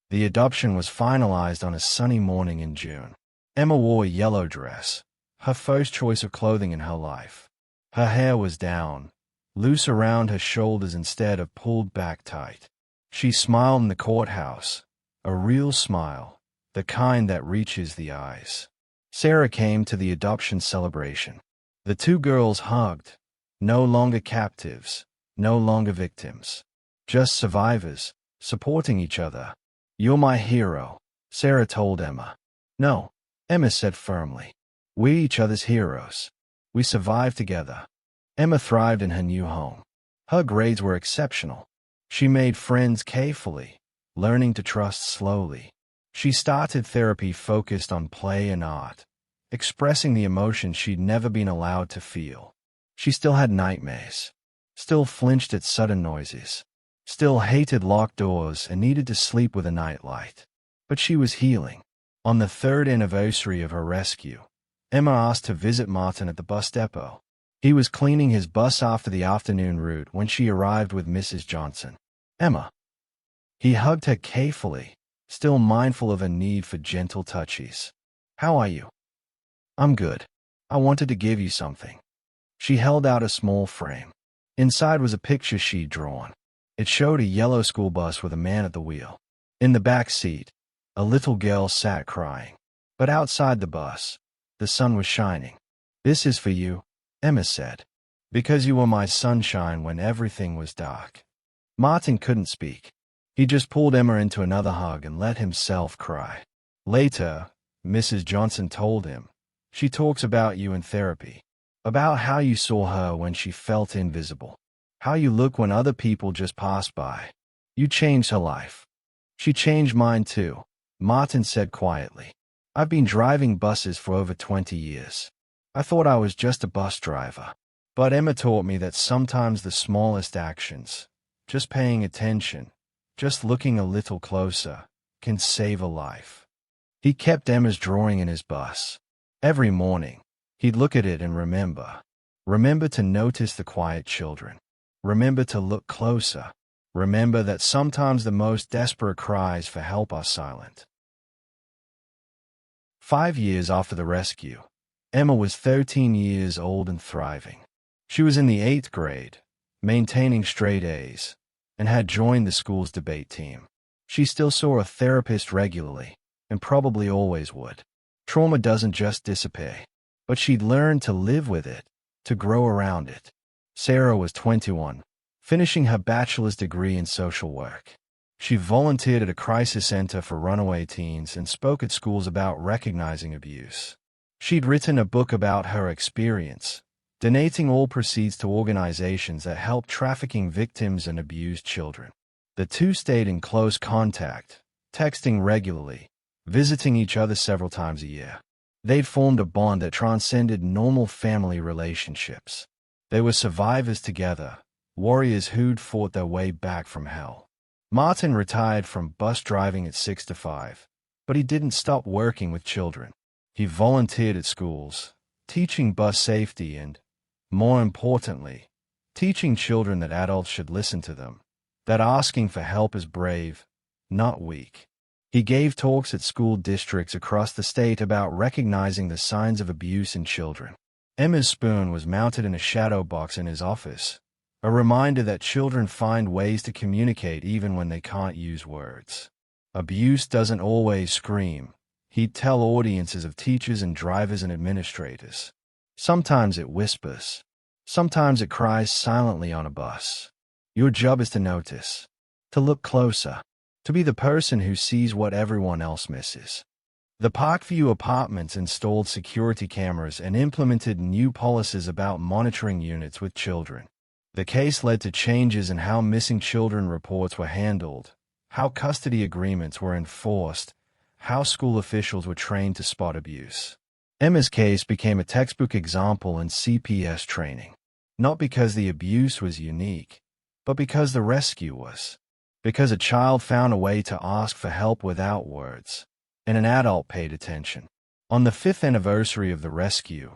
The adoption was finalized on a sunny morning in June. Emma wore a yellow dress, her first choice of clothing in her life. Her hair was down, loose around her shoulders instead of pulled back tight. She smiled in the courthouse, a real smile, the kind that reaches the eyes. Sarah came to the adoption celebration. The two girls hugged, no longer captives, no longer victims, just survivors, supporting each other. "You're my hero," Sarah told Emma. "No," Emma said firmly. "We're each other's heroes. We survived together." Emma thrived in her new home. Her grades were exceptional. She made friends carefully, learning to trust slowly. She started therapy focused on play and art, expressing the emotions she'd never been allowed to feel. She still had nightmares, still flinched at sudden noises, still hated locked doors and needed to sleep with a nightlight. But she was healing. On the 3rd anniversary of her rescue, Emma asked to visit Martin at the bus depot. He was cleaning his bus after the afternoon route when she arrived with Mrs. Johnson. "Emma." He hugged her carefully, still mindful of her need for gentle touches. "How are you?" "I'm good. I wanted to give you something." She held out a small frame. Inside was a picture she'd drawn. It showed a yellow school bus with a man at the wheel. In the back seat, a little girl sat crying. But outside the bus, the sun was shining. "This is for you," Emma said, "because you were my sunshine when everything was dark." Martin couldn't speak. He just pulled Emma into another hug and let himself cry. Later, Mrs. Johnson told him, "She talks about you in therapy, about how you saw her when she felt invisible, how you look when other people just pass by. You changed her life." "She changed mine too," Martin said quietly. "I've been driving buses for over 20 years. I thought I was just a bus driver. But Emma taught me that sometimes the smallest actions, just paying attention, just looking a little closer, can save a life." He kept Emma's drawing in his bus. Every morning, he'd look at it and remember. Remember to notice the quiet children. Remember to look closer. Remember that sometimes the most desperate cries for help are silent. 5 years after the rescue, Emma was 13 years old and thriving. She was in the 8th grade, maintaining straight A's, and had joined the school's debate team. She still saw a therapist regularly, and probably always would. Trauma doesn't just disappear, but she'd learned to live with it, to grow around it. Sarah was 21, finishing her bachelor's degree in social work. She volunteered at a crisis center for runaway teens and spoke at schools about recognizing abuse. She'd written a book about her experience, donating all proceeds to organizations that help trafficking victims and abused children. The two stayed in close contact, texting regularly, visiting each other several times a year. They'd formed a bond that transcended normal family relationships. They were survivors together, warriors who'd fought their way back from hell. Martin retired from bus driving at 65, but he didn't stop working with children. He volunteered at schools, teaching bus safety and More importantly, teaching children that adults should listen to them, that asking for help is brave, not weak. He gave talks at school districts across the state about recognizing the signs of abuse in children. Emma's spoon was mounted in a shadow box in his office, a reminder that children find ways to communicate even when they can't use words. Abuse doesn't always scream, he'd tell audiences of teachers and drivers and administrators. Sometimes it whispers. Sometimes it cries silently on a bus. Your job is to notice, to look closer, to be the person who sees what everyone else misses. The Parkview Apartments installed security cameras and implemented new policies about monitoring units with children. The case led to changes in how missing children reports were handled, how custody agreements were enforced, how school officials were trained to spot abuse. Emma's case became a textbook example in CPS training, not because the abuse was unique, but because the rescue was. Because a child found a way to ask for help without words, and an adult paid attention. On the 5th anniversary of the rescue,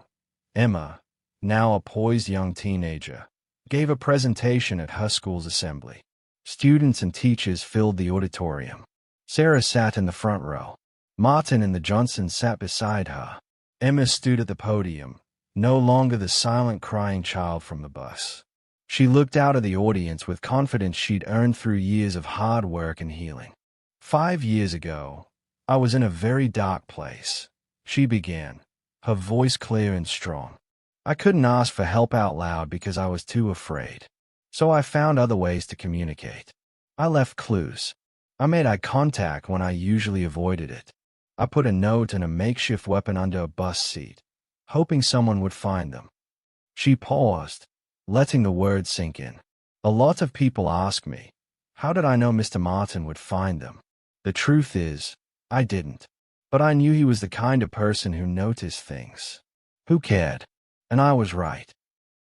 Emma, now a poised young teenager, gave a presentation at her school's assembly. Students and teachers filled the auditorium. Sarah sat in the front row. Martin and the Johnsons sat beside her. Emma stood at the podium, no longer the silent crying child from the bus. She looked out at the audience with confidence she'd earned through years of hard work and healing. 5 years ago, I was in a very dark place, she began, her voice clear and strong. I couldn't ask for help out loud because I was too afraid. So I found other ways to communicate. I left clues. I made eye contact when I usually avoided it. I put a note and a makeshift weapon under a bus seat, hoping someone would find them. She paused, letting the words sink in. A lot of people ask me, how did I know Mr. Martin would find them? The truth is, I didn't. But I knew he was the kind of person who noticed things, who cared. And I was right.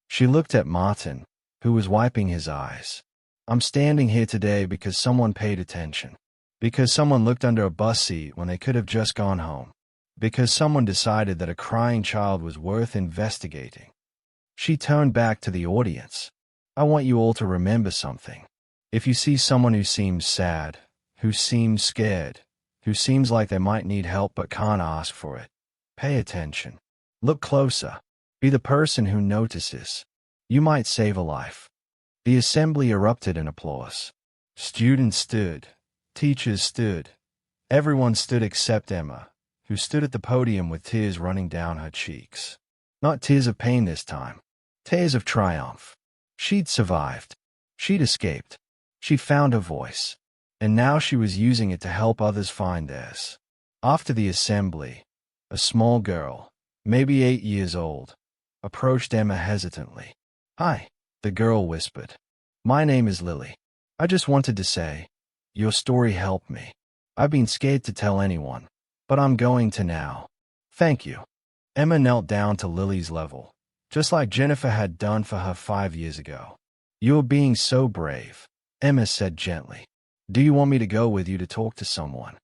She looked at Martin, who was wiping his eyes. I'm standing here today because someone paid attention. Because someone looked under a bus seat when they could have just gone home. Because someone decided that a crying child was worth investigating. She turned back to the audience. I want you all to remember something. If you see someone who seems sad, who seems scared, who seems like they might need help but can't ask for it, pay attention. Look closer. Be the person who notices. You might save a life. The assembly erupted in applause. Students stood. Teachers stood. Everyone stood except Emma, who stood at the podium with tears running down her cheeks. Not tears of pain this time. Tears of triumph. She'd survived. She'd escaped. She'd found her voice. And now she was using it to help others find theirs. After the assembly, a small girl, maybe 8 years old, approached Emma hesitantly. Hi, the girl whispered. My name is Lily. I just wanted to say, your story helped me. I've been scared to tell anyone, but I'm going to now. Thank you. Emma knelt down to Lily's level, just like Jennifer had done for her 5 years ago. You're being so brave, Emma said gently. Do you want me to go with you to talk to someone?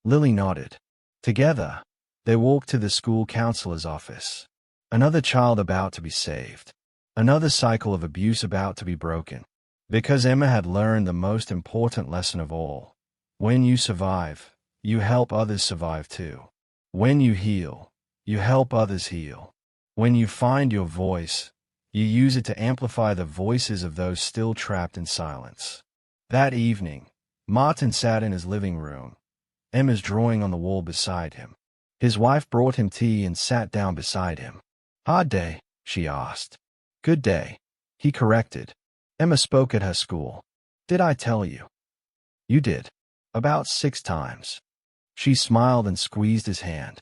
Lily nodded. Together, they walked to the school counselor's office. Another child about to be saved. Another cycle of abuse about to be broken. Because Emma had learned the most important lesson of all. When you survive, you help others survive too. When you heal, you help others heal. When you find your voice, you use it to amplify the voices of those still trapped in silence. That evening, Martin sat in his living room, Emma's drawing on the wall beside him. His wife brought him tea and sat down beside him. Hard day, she asked. Good day, he corrected. Emma spoke at her school. Did I tell you? You did. About 6 times. She smiled and squeezed his hand.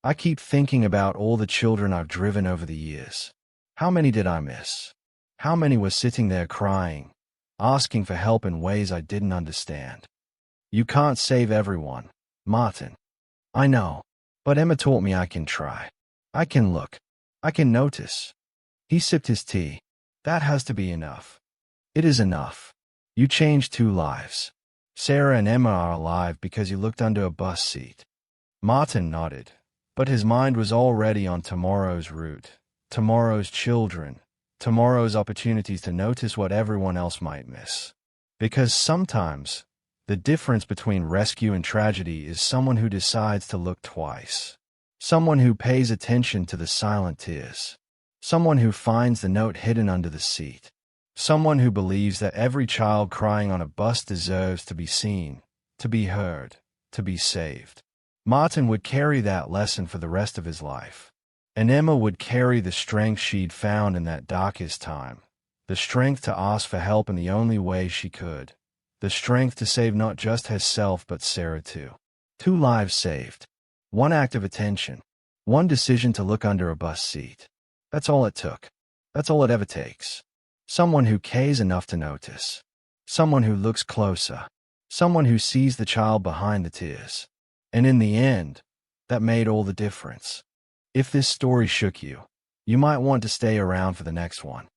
I keep thinking about all the children I've driven over the years. How many did I miss? How many were sitting there crying, asking for help in ways I didn't understand? You can't save everyone, Martin. I know, but Emma taught me I can try. I can look. I can notice. He sipped his tea. That has to be enough. It is enough. You changed 2 lives. Sarah and Emma are alive because you looked under a bus seat. Martin nodded, but his mind was already on tomorrow's route, tomorrow's children, tomorrow's opportunities to notice what everyone else might miss. Because sometimes, the difference between rescue and tragedy is someone who decides to look twice. Someone who pays attention to the silent tears. Someone who finds the note hidden under the seat. Someone who believes that every child crying on a bus deserves to be seen, to be heard, to be saved. Martin would carry that lesson for the rest of his life. And Emma would carry the strength she'd found in that darkest time. The strength to ask for help in the only way she could. The strength to save not just herself but Sarah too. 2 lives saved. 1 act of attention. 1 decision to look under a bus seat. That's all it took. That's all it ever takes. Someone who cares enough to notice. Someone who looks closer. Someone who sees the child behind the tears. And in the end, that made all the difference. If this story shook you, you might want to stay around for the next one.